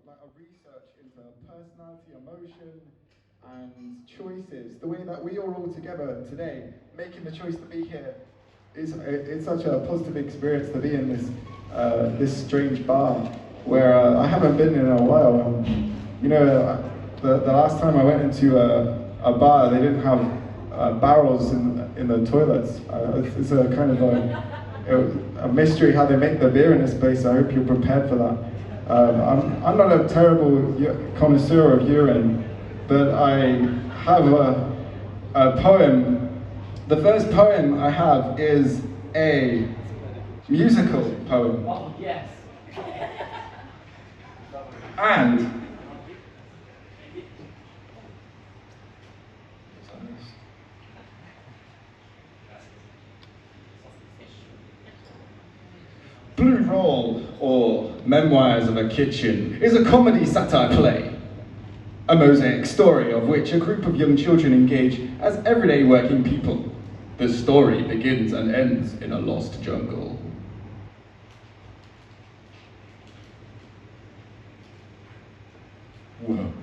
like a research into personality, emotion, and choices. The way that we are all together today, making the choice to be here, it's such a positive experience to be in this strange bar where I haven't been in a while. The last time I went into a bar, they didn't have barrels in the toilets. It's a kind of a mystery how they make the beer in this place. I hope you're prepared for that. I'm not a terrible connoisseur of urine, but I have a poem. The first poem I have is a musical poem. Oh, yes. And Blue Roll, or Memoirs of a Kitchen, is a comedy satire play. A mosaic story of which a group of young children engage as everyday working people. The story begins and ends in a lost jungle. Whoa.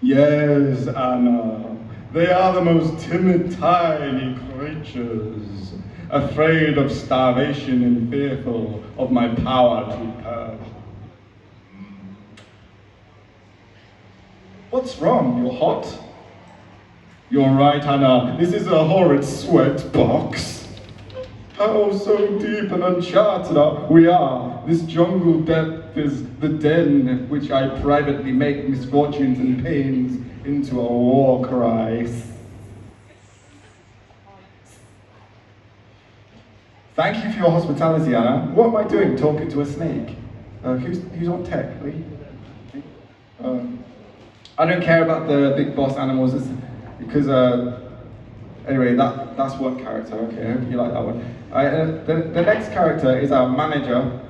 Yes, Anna. They are the most timid, tiny creatures, afraid of starvation and fearful of my power to purge. What's wrong? You're hot? You're right, Anna. This is a horrid sweat box. How so deep and uncharted we are. This jungle depth is the den which I privately make misfortunes and pains into a war cry. Thank you for your hospitality, Anna. What am I doing talking to a snake? Who's on tech, Lee? I don't care about the big boss animals because anyway, that's one character. Okay, I hope you like that one. The next character is our manager.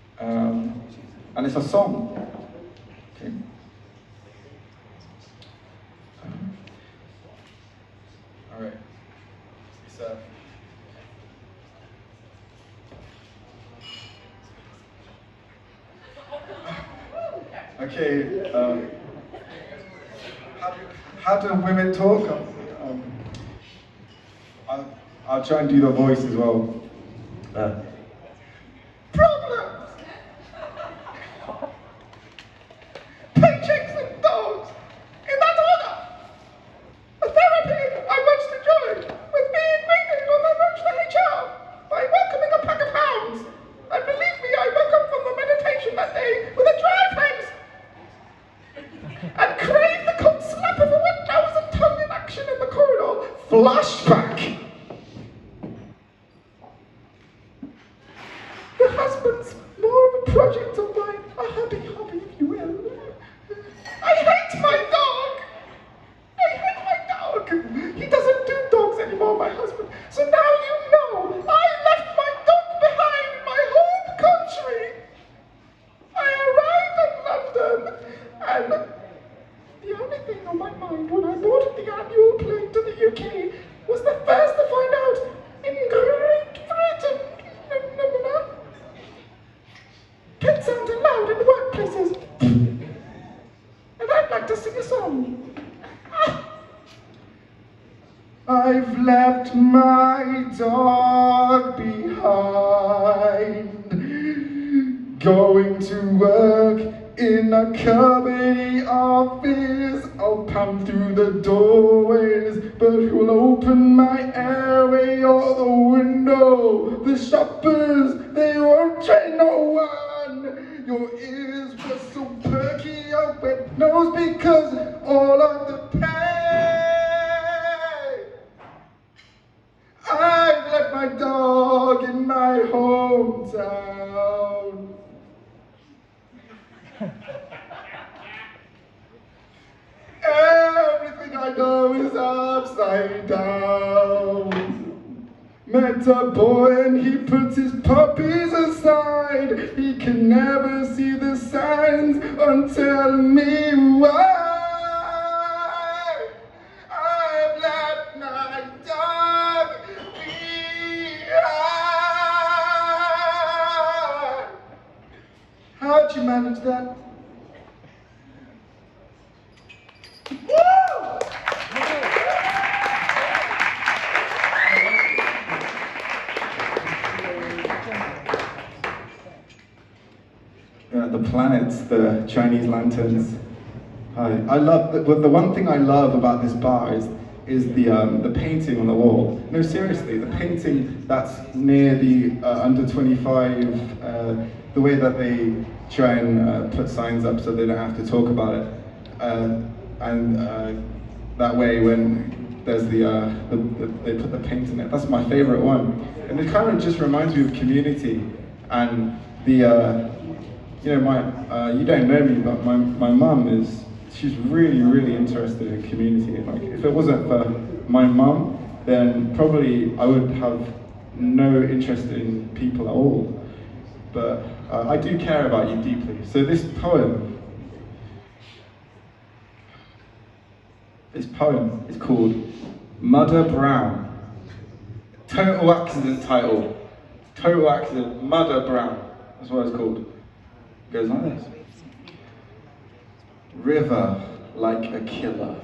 And it's a song. Okay. All right. It's okay. How do women talk? I'll try and do the voice as well. Problems! Paychecks and dogs! In that order! A therapy I once enjoyed was being greeted on the approach to HR by welcoming a pack of pounds. And believe me, I woke up from the meditation that day with a dry face and craved the cold slap of a wet nose and tongue in action in the corridor. Flashback! The husband's more of a project of mine, a hobby, if you will. I hate my dog! I hate my dog! He doesn't do dogs anymore, my husband. So now you know, I left my dog behind in my home country. I arrived in London, and the only thing on my mind when I boarded the annual plane to the UK was the first to find out in Great Britain. Pets sound loud in workplaces. And I'd like to sing a song. I've left my dog behind, going to work in a company office. I'll pound through the doorways, but who'll open my airway or the window? The shoppers, they won't train no one. Your ears were so perky, your wet nose, because all of the pay. I've left my dog in my hometown. Everything I know is upside down. Met a boy and he puts his puppies aside. He can never see the signs until me why. I've left my dog behind. How'd you manage that? The planets, the Chinese lanterns. I love the one thing I love about this bar is the painting on the wall. No, seriously, the painting that's near the under 25. The way that they try and put signs up so they don't have to talk about it, and that way when there's they put the paint in it. That's my favorite one, and it kind of just reminds me of community and the. You know, you don't know me, but my mum she's really interested in community. Like, if it wasn't for my mum, then probably I would have no interest in people at all. But I do care about you deeply. So this poem is called Mudder Brown. Total accident title. Total accident, Mudder Brown. That's what it's called. Goes like this. River like a killer,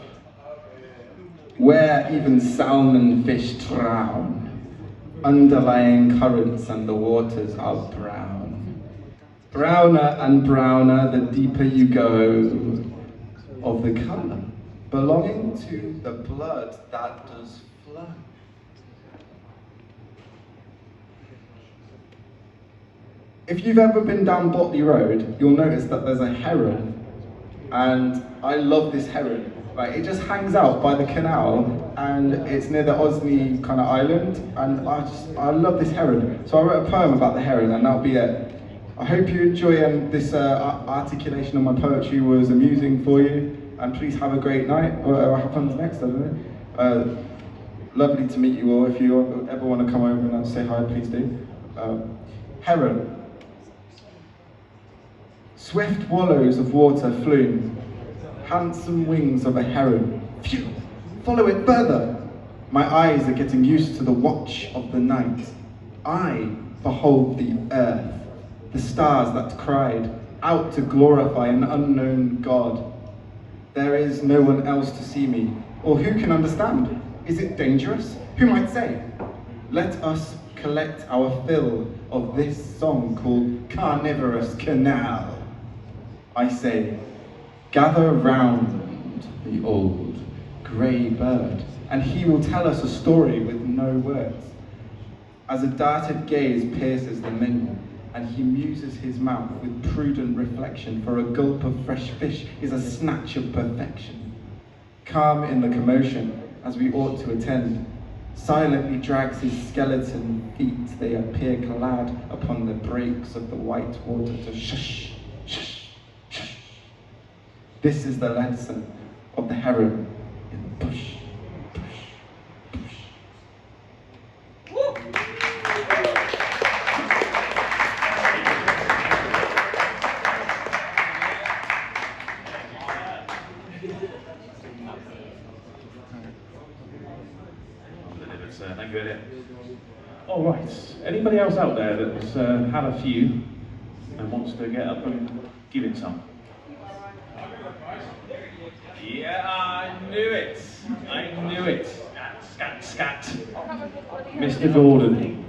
where even salmon fish drown, underlying currents and the waters are brown. Browner and browner the deeper you go, of the colour belonging to the blood that does flow. If you've ever been down Botley Road, you'll notice that there's a heron, and I love this heron. Right, it just hangs out by the canal, and it's near the Osney kind of island, and I love this heron. So I wrote a poem about the heron, and that'll be it. I hope you enjoy, and this articulation of my poetry was amusing for you, and please have a great night. Whatever happens next, I don't know. Lovely to meet you all. If you ever want to come over and say hi, please do. Heron. Swift wallows of water flume, handsome wings of a heron. Phew! Follow it further. My eyes are getting used to the watch of the night. I behold the earth, the stars that cried out to glorify an unknown God. There is no one else to see me, or who can understand? Is it dangerous? Who might say? Let us collect our fill of this song called Carnivorous Canal. I say, gather round the old grey bird, and he will tell us a story with no words. As a darted gaze pierces the menu, and he muses his mouth with prudent reflection, for a gulp of fresh fish is a snatch of perfection. Calm in the commotion, as we ought to attend, silently drags his skeleton feet, they appear clad upon the breaks of the white water to shush, shush. This is the lesson of the heron in the bush, bush, bush. Woo! Thank you, Elliot. All right. Anybody else out there that's had a few and wants to get up and give it some? Yeah, I knew it. I knew it. Scat, scat. Mr. Gordon.